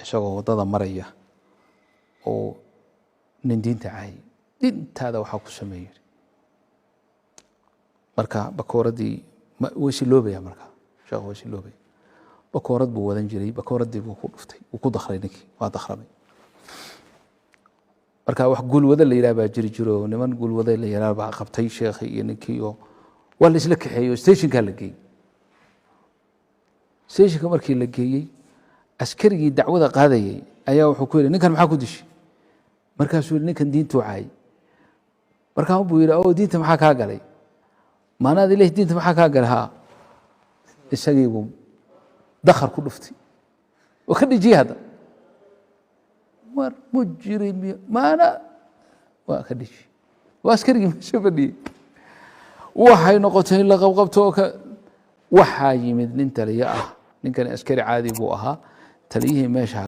isagoo wadada maraya oo nin diinta caayay diintaada waxaa ku sameeyay marka bakooradii way siloobaya marka sheekhu way siloobay bakoorad buu wadan jiray bakooradii buu ku dhuftay uu ku dakhray ninkii waa dakhramay marka wax gulwada la yiraahdo baa jiro niman gulwada la yiraahdo baa qabtay sheekhi iyo ninkii oo waa la isla kaxeeyo stationka la geeyay stationka markii la geeyay askarigii dacwada qaadayay ayaa wuxuu ku yiri ninkan maxaa ku dishay markaasuu ninkan diintu caay markaa buu yiri oo diinta maxaa ka galay maanaad ilaahay diinta maxaa ka galay ha isagii buu dakhar ku dhuftay oo ka dhijiyay hada مجرم ما أنا وأكدش وأسكري مش بدي وحي نقطة إلا قبضتوك وحاي من أنت لياه إن كان أسكري عادي بوها تليه ماشي